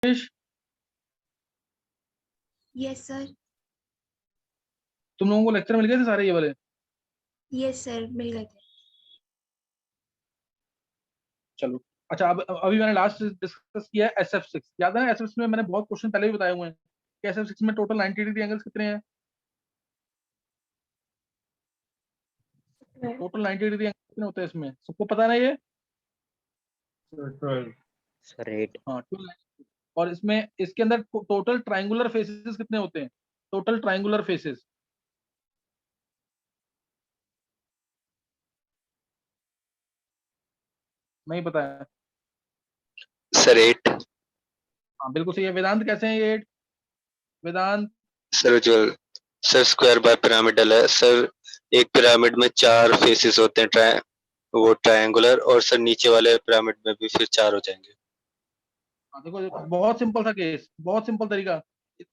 Yes sir. तुम लोगों को लेक्चर मिल गए थे सारे ये वाले? यस सर, मिल गए थे। चलो अच्छा, अब अभी मैंने लास्ट डिस्कस किया है SF6, याद है ना? SF6 में मैंने बहुत क्वेश्चन पहले भी बताए हुए हैं कि SF6 में टोटल 90 डिग्री एंगल्स कितने हैं? टोटल 90 डिग्री एंगल कितने होते हैं इसमें, सबको पता है ना ये? सर 8। हाँ 12। और इसमें इसके अंदर टोटल ट्रायंगुलर फेसेस कितने होते हैं? टोटल ट्रायंगुलर फेसेस नहीं पता है? सर 8। हाँ बिल्कुल सही है। वेदांत कैसे हैं ये 8? Vedant sir Ujjwal, sir square bipyramidal है सर। एक पिरामिड में 4 फेसेस होते हैं, वो ट्रायंगुलर, और सर नीचे वाले पिरामिड में भी फिर 4 हो जाएंगे। हाँ, देखो बहुत सिंपल सा केस, बहुत सिंपल तरीका।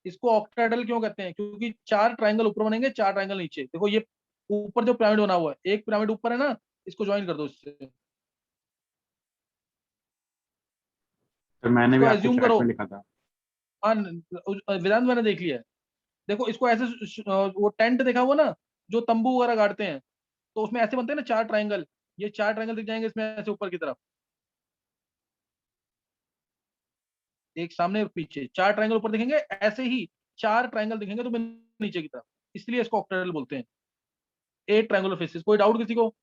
इसको ऑक्टाहेड्रल क्यों कहते हैं? क्योंकि 4 ट्रायंगल ऊपर बनेंगे, 4 ट्रायंगल नीचे। देखो ये ऊपर जो पिरामिड बना हुआ है, एक पिरामिड ऊपर है ना, इसको ज्वाइन कर दो इससे। तो मैंने भी इसको आपके एज्यूम चैट करो। में लिखा था। हाँ वेदांत मैंने देख लिया है। देखो इसको ऐसे वो टेंट देखा हुआ ना, जो तंबू वगैरह गाड़ते हैं, तो उसमें ऐसे बनते हैं ना 4 ट्रायंगल। ये 4 ट्रायंगल दिख जाएंगे इसमें ऐसे ऊपर की तरफ, एक सामने और पीछे 4 ट्रायंगल ऊपर दिखेंगे, ऐसे ही 4 ट्रायंगल दिखेंगे तो नीचे की तरफ। इसलिए इसको ऑक्टाहेड्रल बोलते हैं। 8 ट्रायंगुलर फेसेस। कोई डाउट किसी को?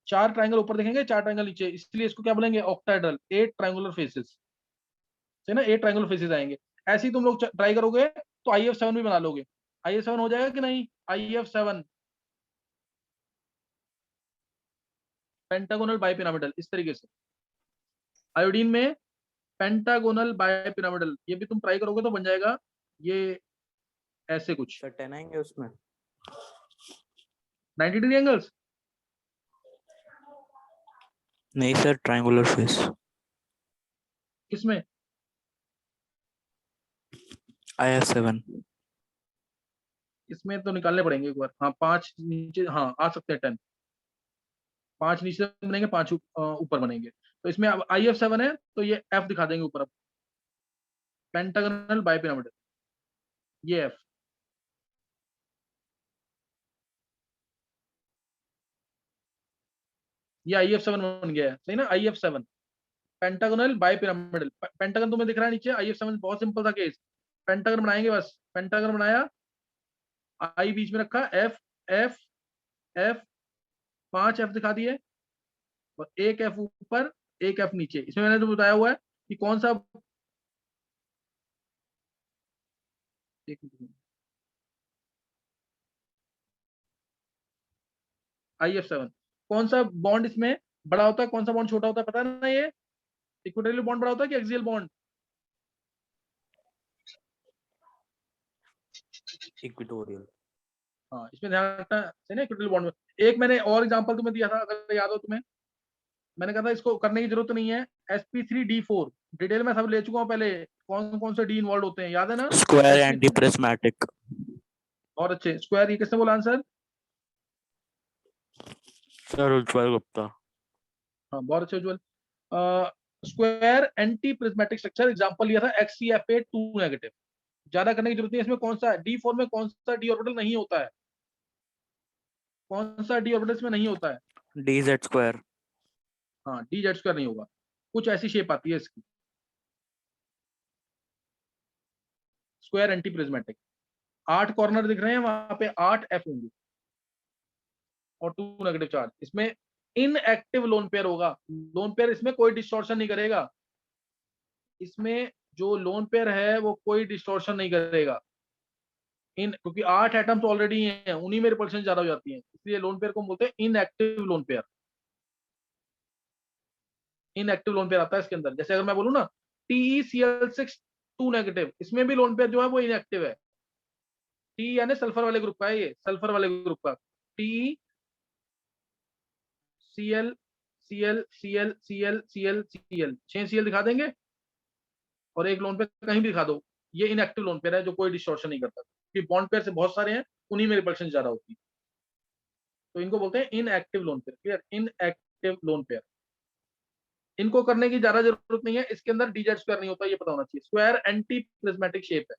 4 ट्रायंगल ऊपर दिखेंगे, 4 ट्रायंगल नीचे, इसलिए इसको क्या बोलेंगे? ऑक्टाहेड्रल। 8 ट्रायंगुलर फेसेस है ना, 8 ट्रायंगुलर फेसेस आएंगे। ऐसे ही तुम लोग ट्राई करोगे तो IF7 भी बना लोगे। IF7 हो जाएगा कि नहीं? IF7 पेंटागोनल बाइपिरामिडल, इस तरीके से। आयोडीन में पेंटागोनल बाइपिरामिडल, ये भी तुम ट्राई करोगे तो बन जाएगा ये ऐसे कुछ। सर 10 आएंगे उसमें? 90 डिग्री एंगल्स नहीं सर, ट्रायंगुलर फेस। किसमें? IF7। इसमें तो निकालने पड़ेंगे एक बार। हाँ 5 नीचे, हाँ आ सकते हैं 10। 5 नीचे बनेंगे, 5 ऊपर बनेंगे। तो इसमें अब IF7 है तो ये F दिखा देंगे ऊपर। अब पेंटागोनल बाइपिरामिडल, ये F। ये IF7 बन गया है, सही ना? IF7 pentagonal bipyramidal. पेंटागन तुम्हें दिख रहा है नीचे। IF7 बहुत सिंपल सा केस। पेंटागन बनाएंगे बस। पेंटागन बनाया, आई बीच में रखा, F F F, 5 F दिखा दिए, और एक F ऊपर, एक F नीचे। इसमें मैंने तो बताया हुआ है कि कौन सा, एक मिनट, IF7 कौन सा बॉन्ड इसमें बड़ा होता है, कौन सा बॉन्ड छोटा होता है, पता है ना? ये इक्वेटोरियल बॉन्ड बड़ा होता है कि एक्सियल बॉन्ड? इक्वेटोरियल। हाँ इसमें ध्यान रखना है ना, इक्वेटोरियल बॉन्ड में। एक मैंने और एग्जांपल तुम्हें दिया था, अगर याद हो तुम्हें। मैंने कहा था इसको करने की जरूरत नहीं है। sp3d4 डिटेल में सब ले चुका हूँ पहले, कौन कौन से डी इन्वॉल्व होते हैं, याद है ना? Square anti sp3। प्रिज्मेटिक। और अच्छे स्क्वायर, ये किसने बोला आंसर? सर उज्जवल गुप्ता। हाँ बहुत अच्छे Ujjwal. Square antiprismatic structure example लिया था XCFA2 नेगेटिव। ज्यादा करने की जरूरत नहीं है। इसमें कौन सा D4 में कौन सा डी ऑर्बिटल नहीं होता है? कौन सा डी ऑर्बिटल इसमें नहीं होता है? DZ²। हाँ DZ² नहीं होगा। कुछ ऐसी शेप आती है इसकी, स्क्वायर एंटी प्रिज्मेटिक। 8 कॉर्नर दिख रहे हैं, वहां पे 8 F होंगे और 2 नेगेटिव चार्ज। इसमें इनएक्टिव लोन पेयर होगा। लोन पेयर इसमें कोई डिस्टॉर्शन नहीं करेगा। इसमें जो लोन पेयर है वो कोई डिस्टॉर्शन नहीं करेगा। इन क्योंकि 8 एटम्स ऑलरेडी हैं, उन्हीं में रिपल्शन ज्यादा हो जाती है, इसलिए लोन पेयर को हम बोलते हैं inactive lone pair. Inactive lone pair आता है इसके अंदर। जैसे अगर मैं बोलूँ ना TeCl6 2 नेगेटिव, इसमें भी लोन पेयर जो है वो इनएक्टिव है। टी यानी सल्फर वाले ग्रुप का है, ये सल्फर वाले ग्रुप का। T Cl Cl Cl Cl Cl Cl 6 Cl दिखा देंगे, और एक लोन पेयर कहीं भी दिखा दो, ये इनएक्टिव लोन पेयर है जो कोई डिस्टॉर्शन नहीं करता, क्योंकि बॉन्ड पेयर से बहुत सारे हैं, उन्हीं में रिपल्शन ज्यादा होती है। तो इनको बोलते हैं inactive lone pair. Clear? Inactive lone pair. इनको करने की ज्यादा जरूरत नहीं है, इसके अंदर डी जेड स्क्वायर नहीं होता, ये पता होना चाहिए। स्क्वायर एंटी प्रिज्मेटिक शेप है,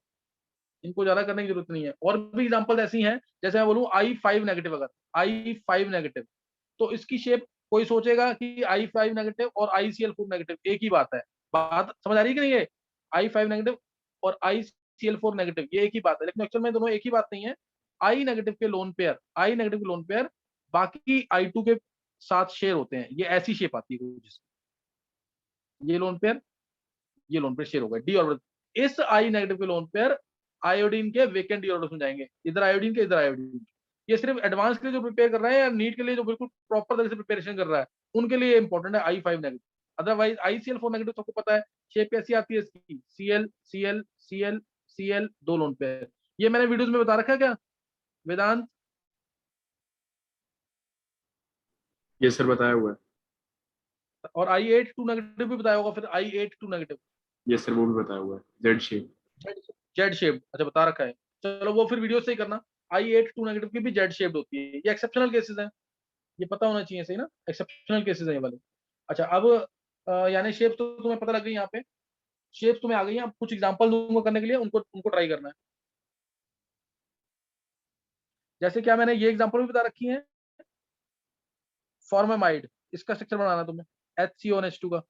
इनको ज्यादा करने की जरूरत नहीं है। और भी एग्जांपल ऐसी हैं, जैसे मैं बोलूं I5 नेगेटिव, अगर I5 नेगेटिव, तो इसकी शेप कोई सोचेगा कि I5 नेगेटिव और ICl4 नेगेटिव एक ही बात है। बात समझ आ रही है कि नहीं? है I5 नेगेटिव और ICl4 नेगेटिव ये एक ही बात है, लेकिन एक्चुअल में दोनों एक ही बात नहीं है। आई नेगेटिव के लोन पेयर, आई नेगेटिव के लोन पेयर बाकी I2 के साथ शेयर होते हैं, ये ऐसी शेप आती है कुछ, ये लोन पेयर, ये लोन पेयर शेयर हो गए डी ऑर्बिटल। इस आई नेगेटिव के लोन पेयर आयोडीन के वेकेंट डी ऑर्बिटल में जाएंगे, इधर आयोडीन के, इधर आयोडीन। ये सिर्फ एडवांस के लिए जो प्रिपेयर कर रहा है या नीट के लिए जो बिल्कुल प्रॉपर तरह से प्रिपरेशन कर रहा है, उनके लिए इंपॉर्टेंट है I5 negative. Otherwise ICl4 negative सबको पता है शेप कैसी आती है इसकी, Cl Cl Cl Cl, दो लोन पेयर। ये मैंने वीडियोस में बता रखा है क्या वेदांत? ये सर बताया हुआ है। और I8 2 नेगेटिव भी बताया होगा, फिर I8 2 नेगेटिव, ये सर वो भी बताया हुआ है, जेड शेप। जेड शेप, अच्छा बता रखा है। चलो वो फिर वीडियो से ही करना। I8 2 नेगेटिव की भी जेड शेप्ड होती है, ये एक्सेप्शनल केसेस हैं, ये पता होना चाहिए, सही ना? एक्सेप्शनल केसेस हैं ये वाले। अच्छा अब यानी शेप्स तो तुम्हें पता लग गई, यहाँ पे शेप्स तुम्हें आ गई हैं। अब कुछ एग्जांपल दूंगा करने के लिए, उनको उनको ट्राई करना है। जैसे क्या मैंने ये एग्जांपल भी बता रखी है, फॉर्मेमाइड, इसका स्ट्रक्चर बनाना है तुम्हें, HCONH2 का,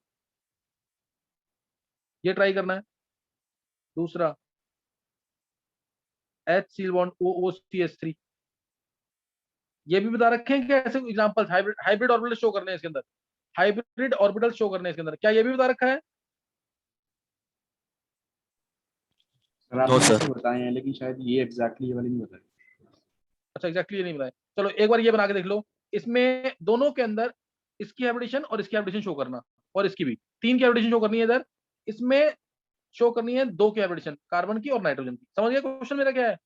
ये ट्राई करना है। दूसरा HCl बॉन्ड OOCH3, ये भी बता रखे हैं कि ऐसे examples hybrid hybrid orbital show करने हैं इसके अंदर, हाइब्रिड ऑर्बिटल शो करने हैं इसके अंदर, क्या ये भी बता रखा है? सर नो आपने सर। ऐसे बताए हैं, लेकिन शायद ये एग्जैक्टली ये वाली नहीं बताई। अच्छा एग्जैक्टली ये नहीं बताया, चलो एक बार ये बना के देख लो। इसमें दोनों के अंदर इसकी हाइब्रिडेशन और इसकी हाइब्रिडेशन शो करना, और इसकी भी तीन की हाइब्रिडेशन शो करनी है इधर, इसमें शो करनी है दो की हाइब्रिडेशन, कार्बन की और नाइट्रोजन की। समझ गया क्वेश्चन मेरा क्या है?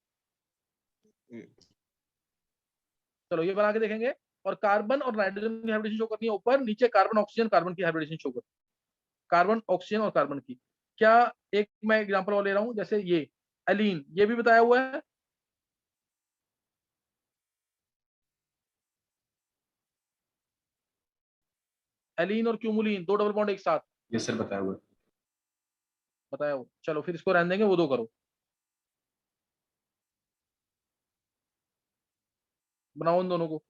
चलो ये बना के देखेंगे। और कार्बन और नाइट्रोजन की हाइब्रिडेशन शो करनी है ऊपर, नीचे कार्बन ऑक्सीजन कार्बन की हाइब्रिडेशन शो करनी है, कार्बन ऑक्सीजन और कार्बन की। क्या एक मैं एग्जांपल और ले रहा हूं, जैसे ये एलीन, ये भी बताया हुआ है। एलीन और क्यूमुलिन, दो डबल बॉन्ड एक साथ, ये सर बताया हुआ है। बताया हो। चलो फिर इसको रहने देंगे, वो दो करो, बनाओ उन दोनों को।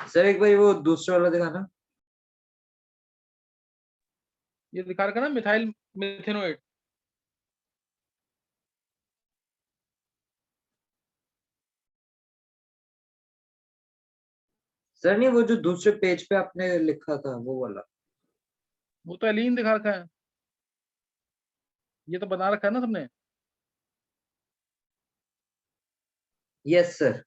सर एक बार वो दूसरा वाला दिखाना। ये दिखा रखा ना मिथाइल मिथेनोएट। सर नहीं, वो जो दूसरे पेज पे आपने लिखा था वो वाला। वो तो एलीन दिखा रखा है, ये तो बना रखा है ना सबने। Yes sir.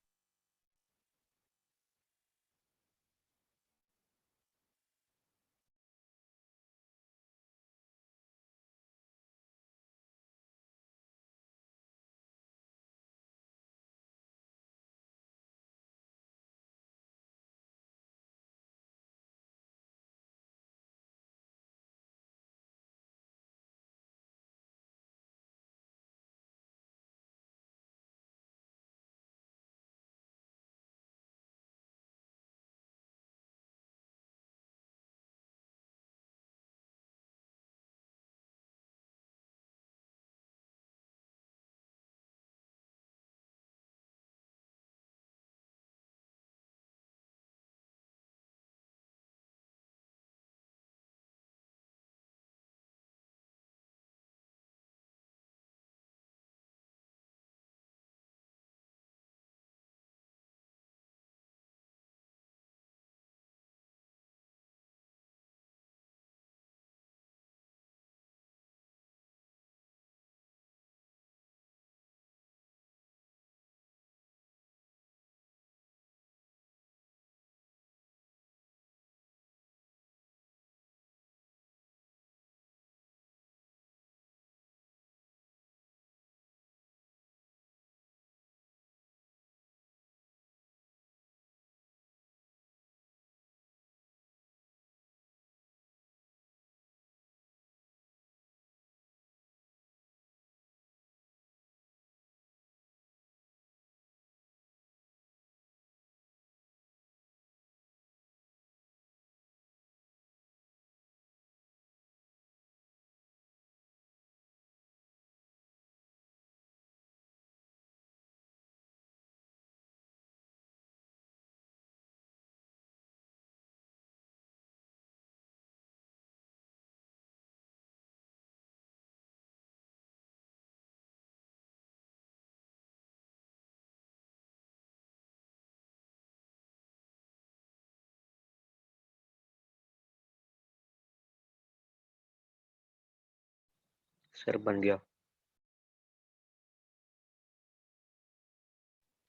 सर बन गया।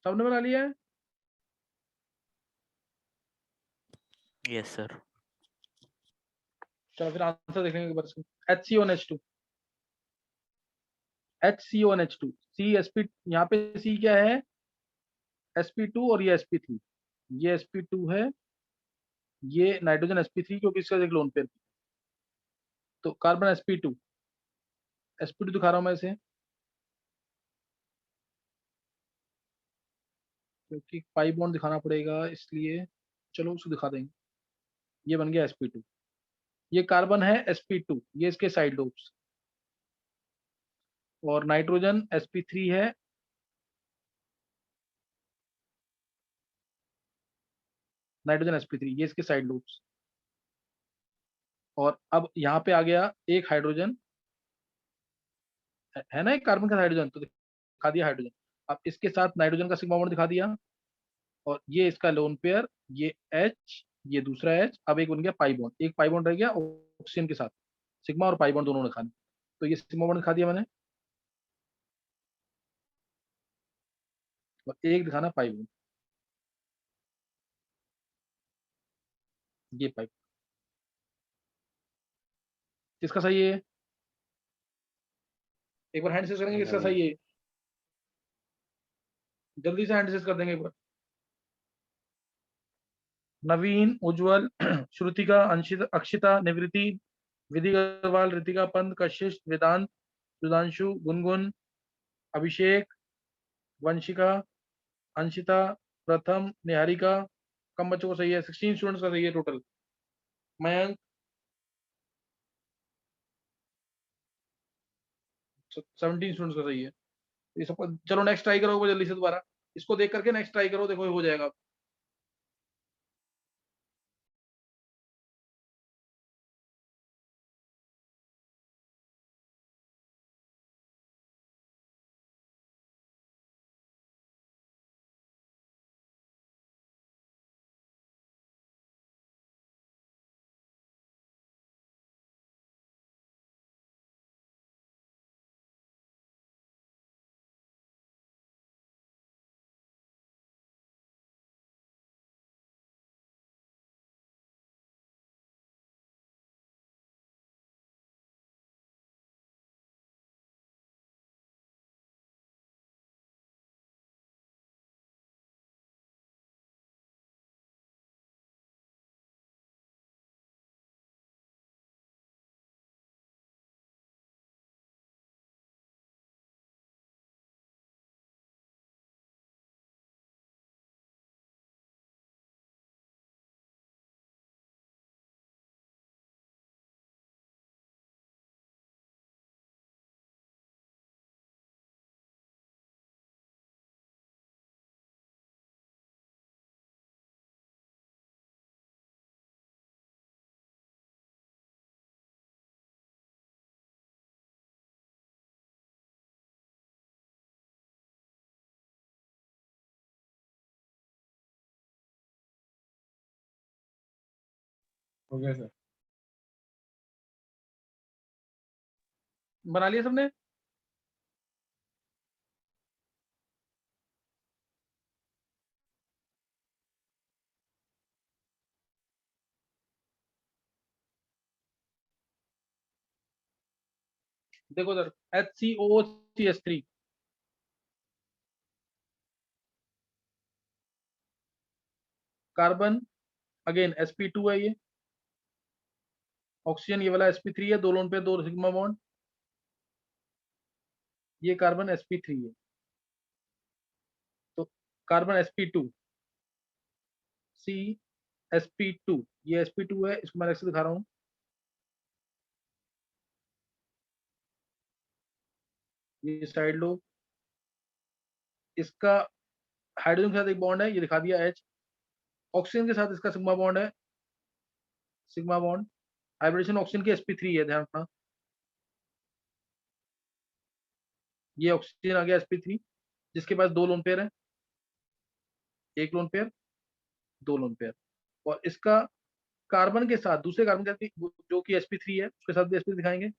सबने बना लिया है। Yes sir. चलो फिर आंसर देख लेंगे एक बार इसका। HCONH2, HCONH2, CSP, यहाँ पे C क्या है, sp2 और ये sp3, ये sp2 है, ये नाइट्रोजन sp3 क्योंकि इसका एक लोन पेयर, तो कार्बन sp2, sp2 दिखा रहा हूं मैं इसे क्योंकि पाई बॉन्ड दिखाना पड़ेगा इसलिए, चलो उसको दिखा देंगे। ये बन गया sp2, ये कार्बन है sp2, ये इसके साइड लोब्स, और नाइट्रोजन sp3 है, नाइट्रोजन sp3 ये इसके साइड लोब्स, और अब यहाँ पे आ गया एक हाइड्रोजन, है ना एक कार्बन का हाइड्रोजन, तो दिखा दिया हाइड्रोजन। अब इसके साथ नाइट्रोजन का सिग्मा बॉन्ड दिखा दिया, और ये इसका लोन पेयर, ये H, ये दूसरा H, अब एक बन गया पाई बॉन्ड, एक पाई बॉन्ड रह गया ऑक्सीजन के साथ, सिग्मा और पाई बॉन्ड दोनों दिखाने, तो ये सिग्मा बॉन्ड दिखा दिया मैंने, और एक दिखाना पाई बॉन्ड, ये पाई, किसका सही है, एक बार हैंड करेंगे किसका सही है, जल्दी से हैंड कर देंगे एक बार। नवीन, उज्जवल, श्रुतिका, अंशिता, अक्षिता, निवृत्ति, विधि अग्रवाल, ऋतिका पंत, कशिश, वेदांत, सुधांशु, गुनगुन, अभिषेक, वंशिका, अंशिता, प्रथम, निहारिका, कम बच्चों को सही है, 16 स्टूडेंट्स का सही है टोटल। मयंक, 17 स्टूडेंट्स का सही है। ये सब, चलो नेक्स्ट ट्राई करो जल्दी से दोबारा, इसको देख करके नेक्स्ट ट्राई करो, देखो हो जाएगा। हो गया सर। बना लिया सबने? देखो sir, HCOCH3 carbon again sp2 है, ये ऑक्सीजन ये वाला sp3 है, 2 लोन पेयर 2 सिग्मा बॉन्ड, ये कार्बन sp3 है, तो कार्बन sp2 C sp2, ये sp2 है, इसको मैं अलग से दिखा रहा हूँ। ये साइड लो, इसका हाइड्रोजन के साथ एक बॉन्ड है, ये दिखा दिया H। ऑक्सीजन के साथ इसका सिग्मा बॉन्ड है, सिग्मा बॉन्ड, हाइब्रिडेशन ऑक्सीजन की sp3 है, ध्यान रखना। ये ऑक्सीजन आ गया sp3, जिसके पास 2 लोन पेयर है, 1 लोन पेयर 2 लोन पेयर, और इसका कार्बन के साथ दूसरे कार्बन के साथ जो कि sp3 है, उसके साथ भी sp3 दिखाएंगे।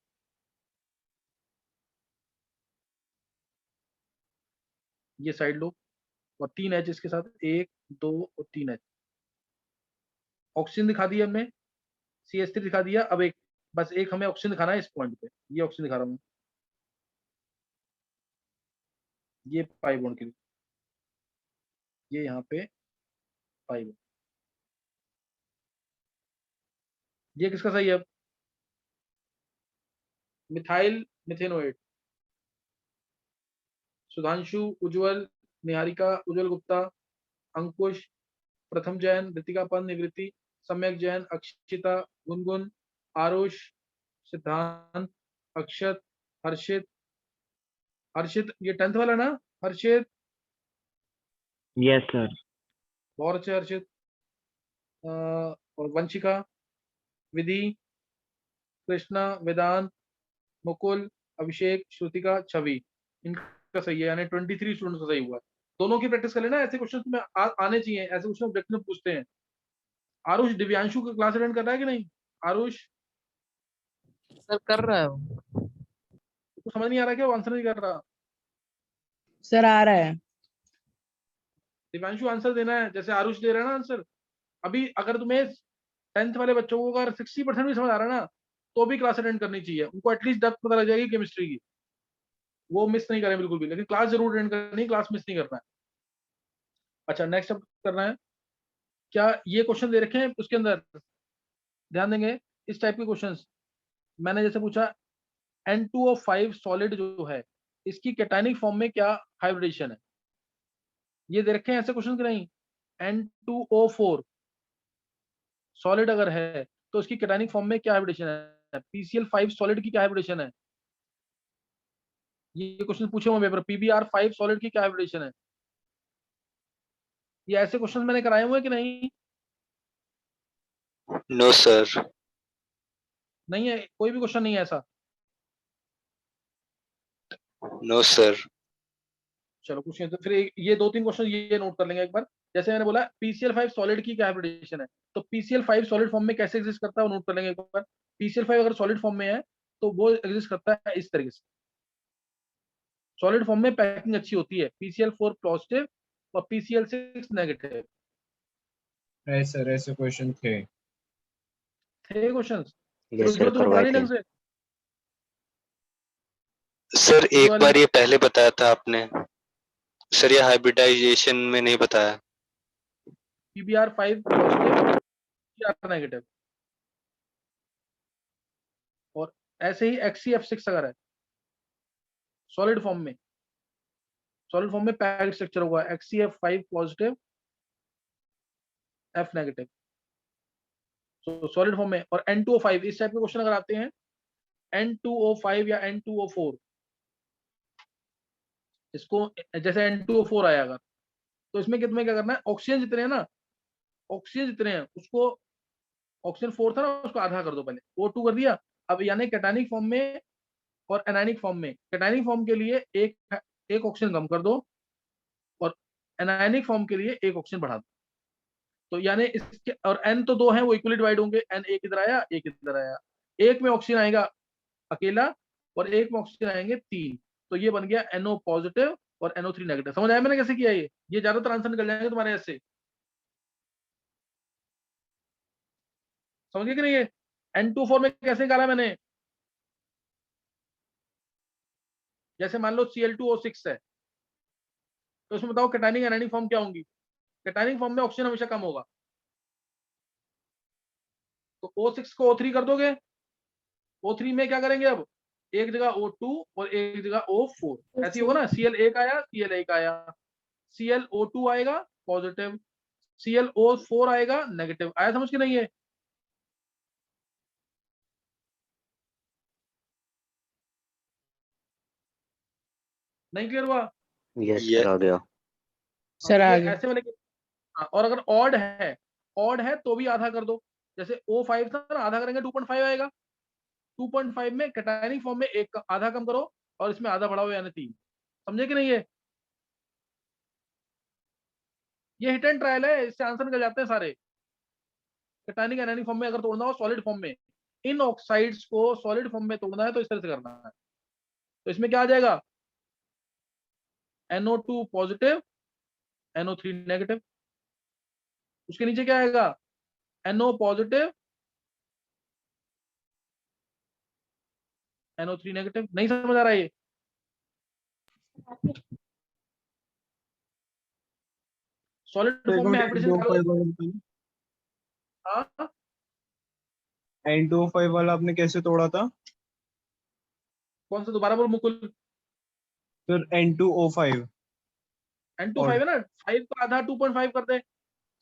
ये साइड लो, और 3 H इसके साथ, 1 2 और 3 H। ऑक्सीजन दिखा दिया हमने, CH3 दिखा दिया। अब एक बस एक हमें ऑक्सीजन दिखाना है इस पॉइंट पे, ये ऑक्सीजन दिखा रहा हूँ, ये पाई बॉन्ड के लिए, ये यहाँ पे पाई बॉन्ड। ये किसका सही है? Methyl methanoate. सुधांशु, उज्जवल, निहारिका, उज्जवल गुप्ता, अंकुश, प्रथम जैन, ऋतिका पंत, निवृत्ति, सम्यक जैन, अक्षिता, गुनगुन, आरुष, सिद्धांत, अक्षत, हर्षित। हर्षित ये 10th वाला ना? हर्षित, Yes, sir. बहुत अच्छे हर्षित। और वंशिका, विधि, कृष्णा, वेदांत, मुकुल, अभिषेक, श्रुतिका, छवि, इनका सही है, यानी 23 स्टूडेंट्स का सही हुआ। दोनों की प्रैक्टिस कर लेना, ऐसे क्वेश्चन में आने चाहिए, ऐसे क्वेश्चन ऑब्जेक्ट में पूछते हैं। आरुष, दिव्यांशु का क्लास अटेंड कर रहा है कि नहीं? आरुष सर कर रहा है वो। तो समझ नहीं आ रहा क्या? वो आंसर नहीं कर रहा। सर आ रहा है। दिव्यांशु आंसर देना है, जैसे आरुष दे रहा है ना आंसर। अभी अगर तुम्हें 10th वाले बच्चों को अगर 60% भी समझ आ रहा है ना, तो भी क्लास अटेंड करनी चाहिए, उनको एटलीस्ट डेप्थ पता लग जाएगी केमिस्ट्री की, वो मिस नहीं करें बिल्कुल भी, लेकिन क्लास जरूर अटेंड करनी है, क्लास मिस नहीं करना है। अच्छा, नेक्स्ट अब करना है क्या, ये क्वेश्चन दे रखे हैं उसके अंदर, ध्यान देंगे इस टाइप के क्वेश्चंस। मैंने जैसे पूछा N2O5 सॉलिड जो है, इसकी कैटायनिक फॉर्म में क्या हाइब्रिडेशन है, ये दे रखे हैं ऐसे क्वेश्चन कि नहीं? N2O4 सॉलिड अगर है तो इसकी कैटायनिक फॉर्म में क्या हाइब्रिडेशन है? PCl5 सॉलिड की क्या हाइब्रिडेशन है? ये क्वेश्चन पूछे हुए पेपर, PBr5 सॉलिड की क्या हाइब्रिडेशन है? ये ऐसे क्वेश्चन मैंने कराए हुए कि नहीं? No sir. नहीं है, कोई भी क्वेश्चन नहीं है ऐसा? No sir. चलो कुछ नहीं, तो फिर ये 2-3 क्वेश्चन ये नोट कर लेंगे एक बार। जैसे मैंने बोला PCl5 सॉलिड की क्या हाइब्रिडेशन है, तो PCl5 सॉलिड फॉर्म में कैसे एग्जिस्ट करता है वो नोट कर लेंगे एक बार। PCl5 अगर सॉलिड फॉर्म में है तो वो एग्जिस्ट करता है इस तरीके से, सॉलिड फॉर्म में पैकिंग अच्छी होती है, PCl4 पॉजिटिव और PCl6 नेगेटिव। सर ऐसे क्वेश्चन थे। थे क्वेश्चन? फिर यस सर, उज्जवल तुम्हें पता करवाए नहीं थे ढंग से? सर। एक उज्जवल बार ये पहले बताया था आपने सर, ये हाइब्रिडाइजेशन में नहीं बताया। PBr5 पॉजिटिव, PBr नेगेटिव, और ऐसे ही XCF6 अगर है सॉलिड फॉर्म में, सॉलिड फॉर्म में पैक्ड स्ट्रक्चर होगा, XCF5 पॉजिटिव F नेगेटिव, तो सॉलिड फॉर्म में। और N2O5 इस टाइप के क्वेश्चन अगर आते हैं, N2O5 या N2O4, इसको जैसे N2O4 आया अगर, तो इसमें तुम्हें क्या करना है, ऑक्सीजन जितने हैं ना, ऑक्सीजन जितने हैं उसको, ऑक्सीजन 4 था ना, उसको आधा कर दो पहले, O2 कर दिया। अब यानी कैटायनिक फॉर्म में और एनायनिक फॉर्म में, कैटायनिक फॉर्म के लिए एक ऑक्सीजन कम कर दो और एनायनिक फॉर्म के लिए एक ऑक्सीजन बढ़ा दो। तो यानी इसके और n तो 2 हैं, वो इक्वली डिवाइड होंगे, n एक इधर आया, एक इधर आया, एक में ऑक्सीजन आएगा अकेला और एक में ऑक्सीजन आएंगे 3, तो ये बन गया NO पॉजिटिव और NO3 नेगेटिव। समझ आया मैंने कैसे किया ये ज्यादातर आंसर निकल जाएंगे तुम्हारे ऐसे। समझ गए कि नहीं? ये N24 में कैसे निकाला मैंने? जैसे मान लो Cl2O6 है, तो उसमें बताओ कैटायनिक एनायनिक फॉर्म क्या होंगी? कैटायनिक फॉर्म में ऑक्सीजन हमेशा कम होगा, तो O6 को O3 कर दोगे, O3 में क्या करेंगे अब, एक जगह O2 और एक जगह O4, ऐसे ही होगा ना। Cl एक आया, Cl एक आया, ClO2 आएगा पॉजिटिव, ClO4 आएगा नेगेटिव। आया समझ के नहीं है? नहीं क्लियर हुआ? यस ये सर आ गया। हाँ, सर तो ये आगे। ऐसे वाले हाँ, और अगर ऑड है तो भी आधा कर दो। जैसे O5 था ना, आधा करेंगे 2.5 आएगा, 2.5 में कैटायनिक फॉर्म में एक आधा कम करो और इसमें आधा बढ़ाओ, यानी 3। समझे कि नहीं? ये हिट एंड ट्रायल है, इससे आंसर निकल जाते हैं सारे। कैटायनिक एनायनिक फॉर्म में अगर तोड़ना हो सॉलिड फॉर्म में, इन ऑक्साइड्स को सॉलिड फॉर्म में तोड़ना है तो इस तरह से करना है। तो इसमें क्या आ जाएगा, NO2 पॉजिटिव, NO3 नेगेटिव। उसके नीचे क्या आएगा, NO पॉजिटिव, NO3 नेगेटिव। नहीं समझ आ रहा है ये? सॉलिड फॉर्म में हाइब्रिडेशन निकालो। हाँ, N25 वाला आपने कैसे तोड़ा था? कौन सा दोबारा बोल मुकुल? फिर N2O5 N25 और है ना, 5 का आधा 2.5 कर दे,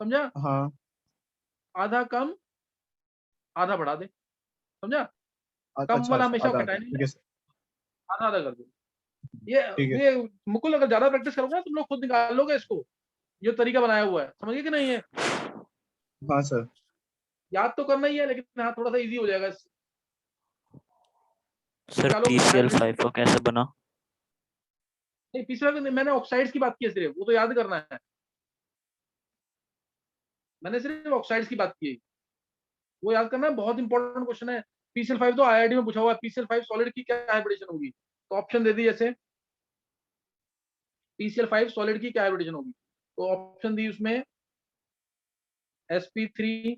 समझा? हाँ, आधा कम आधा बढ़ा दे, समझा? कम अच्छा वाला अच्छा हमेशा आधा आधा, कैटायनिक ठीक है, है सर, आधा आधा कर दो। ये ठीक है। ये मुकुल अगर ज्यादा प्रैक्टिस करोगे ना तुम लोग खुद निकाल लोगे इसको। ये तरीका बनाया हुआ है, समझिए कि नहीं है? हाँ सर। याद तो करना ही है, लेकिन हाँ थोड़ा सा इजी हो जाएगा सर निकालो हाइब्रिडेशन। PCl5 का कैसे बना? नहीं, पिछले वाले मैंने ऑक्साइड्स की बात की है सिर्फ, वो तो याद करना है। मैंने सिर्फ ऑक्साइड्स की बात की है, वो याद करना है, बहुत इंपॉर्टेंट क्वेश्चन है। PCl5 तो IIT में पूछा हुआ है, PCl5 सॉलिड की क्या हाइब्रिडेशन होगी? तो ऑप्शन दे दी, जैसे PCl5 सॉलिड की क्या हाइब्रिडेशन होगी, तो ऑप्शन दी उसमें sp3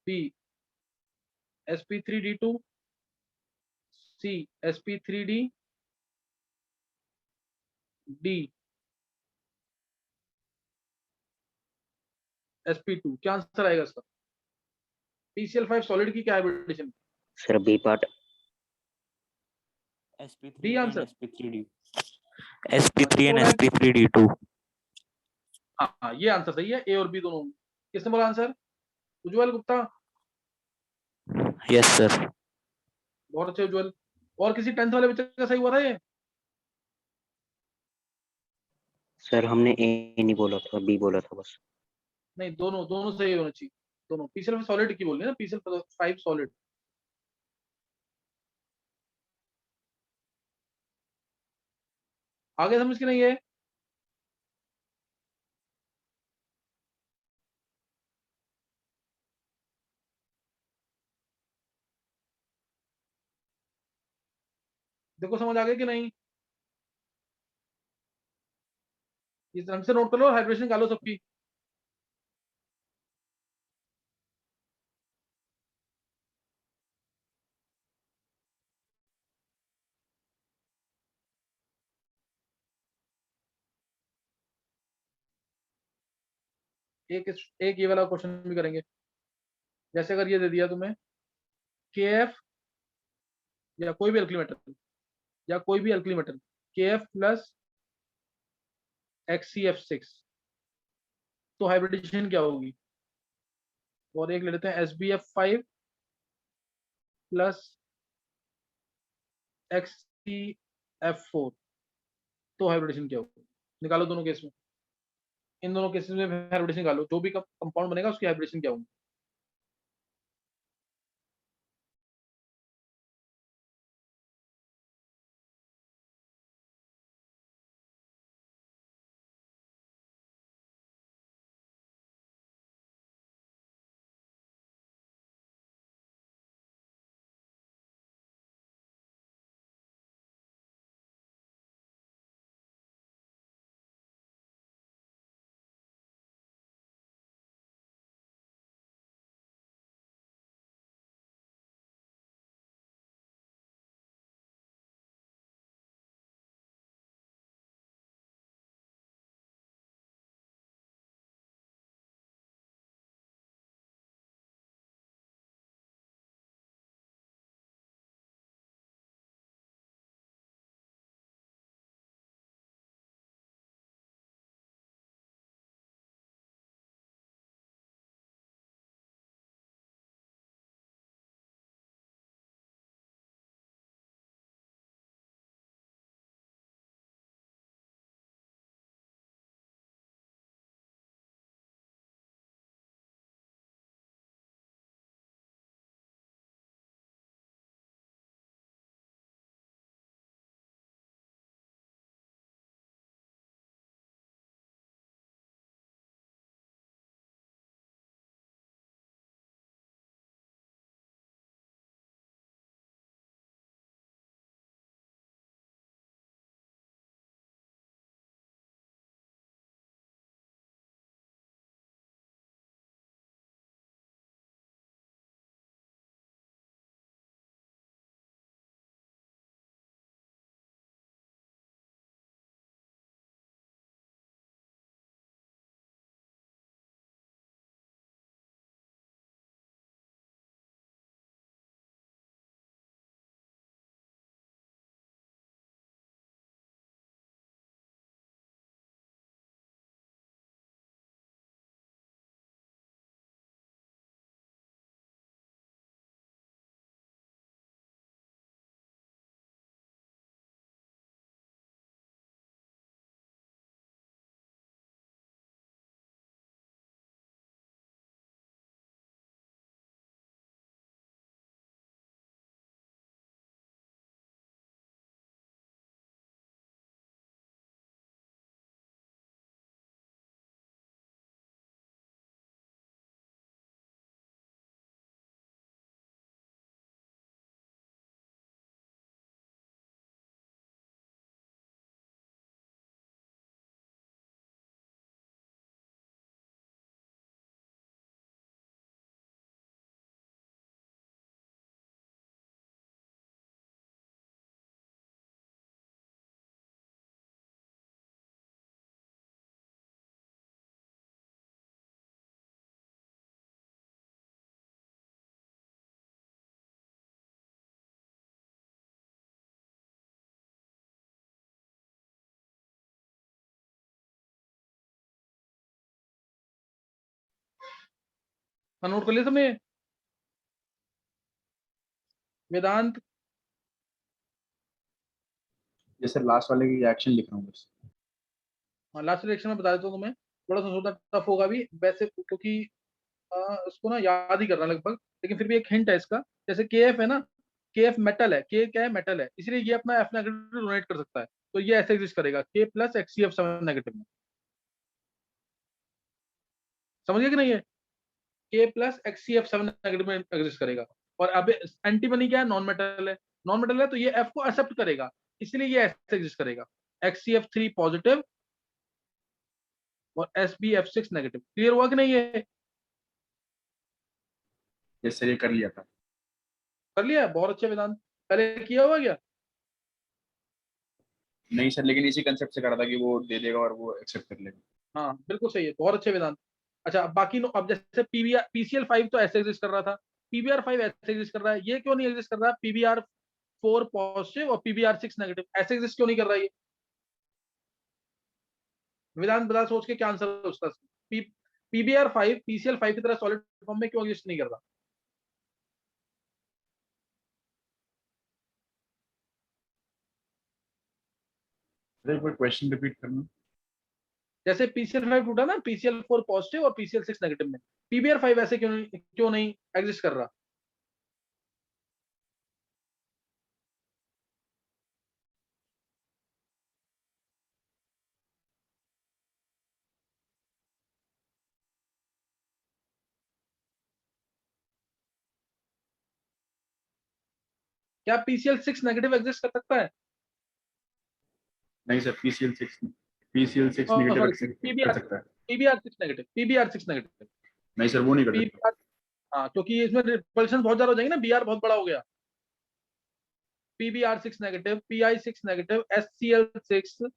b sp3d2 c sp3d d sp2। क्या आंसर आएगा इसका? PCl5 सॉलिड की क्या hybridisation? Sir B part. D sp3 answer. and sp3d हाँ, sp3 किसने and बोला है? sp3d2। हाँ, ये आंसर सही है, ए और बी दोनों। किसने बोला answer? Ujjwal Gupta. Yes sir. बहुत अच्छे उज्जवल। और किसी 10th वाले बच्चे का सही हुआ था ये? सर हमने ए नहीं बोला था, बी बोला था बस। नहीं, दोनों दोनों सही होना चाहिए, दोनों। PCl सॉलिड की बोल रहे हैं ना, PCl5 सॉलिड। आगे समझ के नहीं है? देखो समझ आ गया कि नहीं? इस ढंग से नोट कर लो, हाइड्रेशन निकालो सबकी। एक ये वाला क्वेश्चन भी करेंगे। जैसे अगर ये दे दिया तुम्हें KF या कोई भी alkali metal, KF plus XCF6, तो हाइब्रिडेशन क्या होगी? और एक ले लेते हैं SbF5 प्लस XCF4, तो हाइब्रिडेशन क्या होगी? निकालो दोनों केस में, इन दोनों केसेस में हाइब्रिडेशन निकालो, जो भी कंपाउंड बनेगा उसकी हाइब्रिडेशन क्या होगी? नोट कर लिया सबने? वेदांत? जैसे लास्ट वाले की रिएक्शन लिख रहा हूँ बस। हाँ, लास्ट रिएक्शन में बता देता हूँ तुम्हें, थोड़ा सा सोचना टफ होगा भी वैसे, क्योंकि इसको ना याद ही करना लगभग, लेकिन फिर भी एक हिंट है इसका। जैसे के एफ है ना, के एफ मेटल है, के क्या है, मेटल है, इसलिए ये अपना एफ नेगेटिव डोनेट कर सकता है, तो ये ऐसे एग्जिस्ट करेगा के प्लस एक्सीएफ 7 नेगेटिव में। समझ गए कि नहीं? है के प्लस एक्सीएफ 7 नेगेटिव में एग्जिस्ट करेगा। और अब एंटीमनी क्या है, नॉन मेटल है, नॉन मेटल है तो ये एफ को एक्सेप्ट करेगा, इसलिए ये ऐसे एग्जिस्ट करेगा, एक्सीएफ 3 पॉजिटिव और SbF6 नेगेटिव। क्लियर हुआ कि नहीं? ये यस सर, ये कर लिया था। कर लिया, बहुत अच्छे वेदांत, पहले किया हुआ क्या? नहीं सर, लेकिन इसी कंसेप्ट से कर रहा था कि वो दे देगा और वो एक्सेप्ट कर लेगा। हाँ बिल्कुल सही है, बहुत अच्छे वेदांत। अच्छा अब बाकी अब जैसे PCl5 तो ऐसे एग्जिस्ट कर रहा था, PBr5 ऐसे एग्जिस्ट कर रहा है, ये क्यों नहीं एग्जिस्ट कर रहा है? PBr4 पॉजिटिव और PBr6 नेगेटिव ऐसे एग्जिस्ट क्यों नहीं कर रहा है ये? वेदांत बता सोच के क्या आंसर है उसका। PBr5 PCl5 की तरह सॉलिड फॉर्म में क्यों एग्जिस्ट नहीं कर रहा? सर एक बार क्वेश्चन रिपीट करना। जैसे PCl5 टूटा ना, PCl4 पॉजिटिव और PCl6 नेगेटिव में, PBr5 ऐसे क्यों नहीं एग्जिस्ट कर रहा? क्या PCl6 नेगेटिव एग्जिस्ट कर सकता है? नहीं सर, PCl6 नेगेटिव एक्सेप्ट कर सकता है। PBr6 negative, PBr6 negative. नहीं सर, वो नहीं कर सकता। हाँ क्योंकि इसमें रिपल्शन बहुत ज्यादा हो जाएंगे ना, Br बहुत बड़ा हो गया। PBr6 negative, Pi6 negative, SCl6,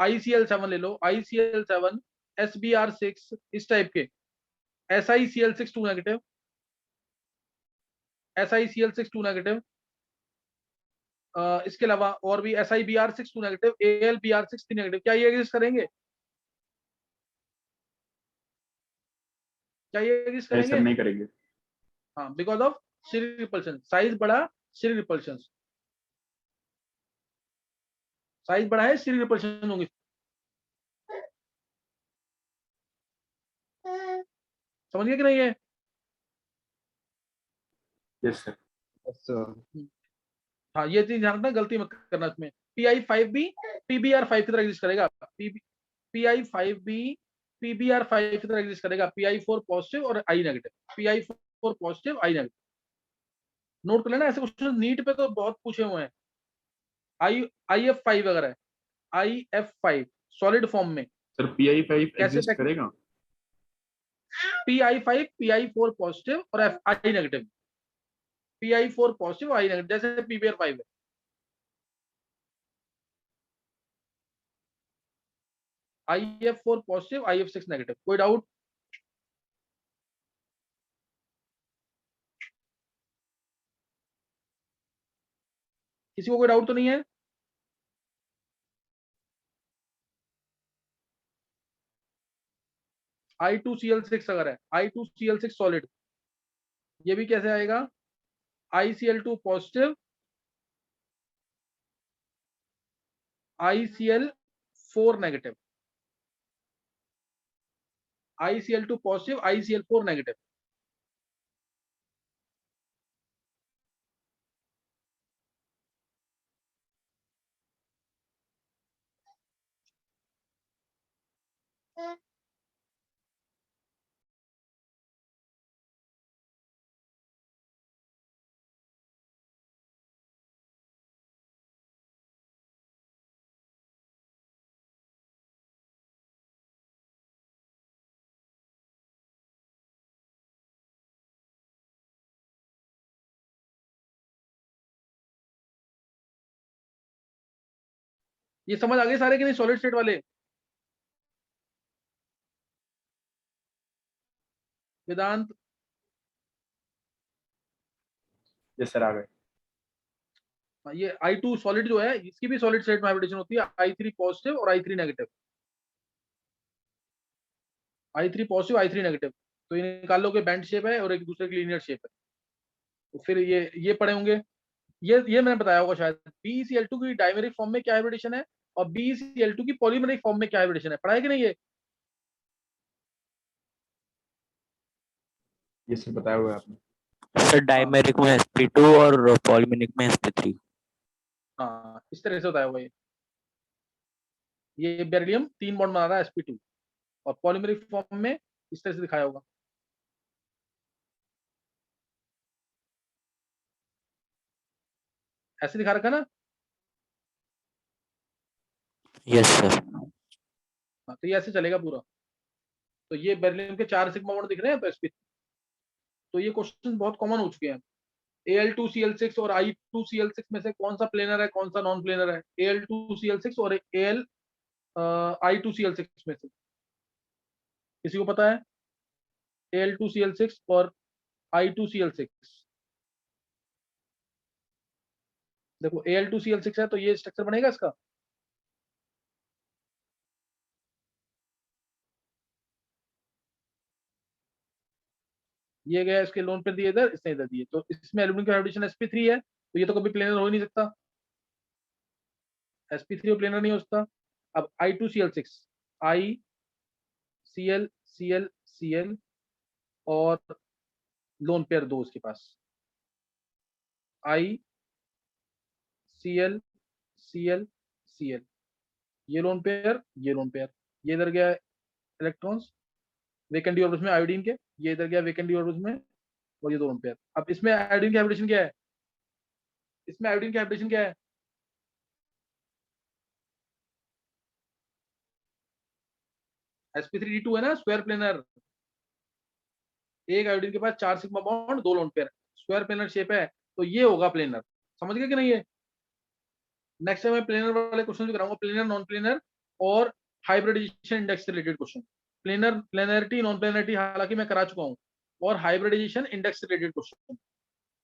ICl7 ले लो, ICl7, SBr6, इस टाइप के, SiCl6 2 नेगेटिव, SiCl6 2 नेगेटिव, इसके अलावा और भी SiBr6 2 नेगेटिव, AlBr6 3 नेगेटिव। क्या ये एग्जिस्ट करेंगे? क्या ये एग्जिस्ट नहीं सर, करेंगे? नहीं करेंगे। हाँ, because of steric repulsion, size बड़ा, स्टीरिक रिपल्शन, साइज बड़ा है, स्टीरिक रिपल्शन होंगे। समझ गए कि नहीं? है यस सर। हाँ, ये चीज ध्यान रखना, गलती मत करना इसमें। Pi5b PBr5 की तरह एग्जिस्ट करेगा, Pi5b PBr5 की तरह एग्जिस्ट करेगा, Pi4 पॉजिटिव और I negative, Pi4 positive I negative. Note कर लेना, ऐसे क्वेश्चन नीट पे तो बहुत पूछे हुए हैं। IF5 अगर है, IF5 सॉलिड फॉर्म में सर PI5 कैसे एग्जिस्ट करेगा? Pi5 Pi4 पॉजिटिव और I negative, Pi4 positive I negative, जैसे PBr5 है। IF4 positive IF6 negative. कोई डाउट? किसी को कोई डाउट तो नहीं है? I2Cl6 अगर है, I2Cl6 सॉलिड, ये भी कैसे आएगा? ICl2 positive, ICl4 negative, ICl2 positive ICl4 negative. ये समझ आ गए सारे कि नहीं, सॉलिड स्टेट वाले? वेदांत? यस सर, आ गए। ये I2 सॉलिड जो है, इसकी भी सॉलिड स्टेट में हाइब्रिडेशन होती है, I3 पॉजिटिव और I3 negative, I3 positive I3 negative. तो ये निकाल लो कि बैंड शेप है और एक दूसरे की लीनियर शेप है। तो फिर ये पढ़े होंगे, ये मैंने बताया होगा शायद। BeCl2 की डाइमेरिक फॉर्म में क्या हाइब्रिडेशन है और BeCl2 की पॉलीमेरिक फॉर्म में क्या हाइब्रिडेशन है, पढ़ा है कि नहीं ये? ये सर बताया हुआ है आपने। सर डाइमेरिक में sp2 और पॉलीमेरिक में sp3। हाँ, इस तरह से होता है ये बेरिलियम 3 बॉन्ड बना रहा है sp2 और पॉलीमेरिक फॉर्म में इस तरह से दिखाया होगा। ऐसे दिखा रखा ना? Yes sir. हाँ, तो ये ऐसे चलेगा पूरा। तो ये बेरिलियम के 4 सिग्मा बॉन्ड दिख रहे हैं तो sp, तो ये क्वेश्चन बहुत कॉमन हो चुके हैं। Al2Cl6 और I2Cl6 में से कौन सा प्लेनर है, कौन सा नॉन प्लेनर है? Al2Cl6 और I2Cl6 में से किसी को पता है? Al2Cl6 और I2Cl6। देखो Al2Cl6 है तो ये स्ट्रक्चर बनेगा इसका। ये गया इसके लोन पे दिए इधर, इसने इधर दिए, तो इसमें एल्यूमिनियम का हाइब्रिडेशन sp3 है, तो ये तो कभी प्लेनर हो ही नहीं सकता। sp3 प्लेनर नहीं हो सकता। अब I2Cl6, ICl और लोन पेयर दो उसके पास, ICl ये लोन पेयर, ये लोन पेयर, ये इधर गया इलेक्ट्रॉन्स वेकेंट डी ऑर्बिटल्स में आयोडीन के, ये इधर गया वेकेंट डी ऑर्बिटल्स में, और ये दो लोन पेयर। अब इसमें आयोडीन की हाइब्रिडेशन क्या है? इसमें आयोडीन की हाइब्रिडेशन क्या है? sp3d2 है ना, स्क्वायर प्लेनर। एक आयोडीन के पास 4 sigma bond, 2 lone pair, square planar shape है, तो ये होगा प्लेनर। समझ गए कि नहीं? ये नेक्स्ट टाइम मैं प्लेनर वाले क्वेश्चन भी कराऊंगा, प्लेनर, नॉन प्लेनर और हाइब्रिडाइजेशन इंडेक्स से related question. Planar, planarity, non planarity हालांकि मैं करा चुका हूँ, और हाइब्रिडाइजेशन इंडेक्स से रिलेटेड क्वेश्चन।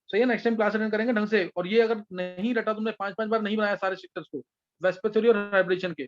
सही है, नेक्स्ट टाइम क्लास अटेंड करेंगे ढंग से। और ये अगर नहीं रटा तुमने 5-5 बार नहीं बनाया सारे सेक्टर्स को, वेस्पर थ्योरी और हाइब्रिडेशन के,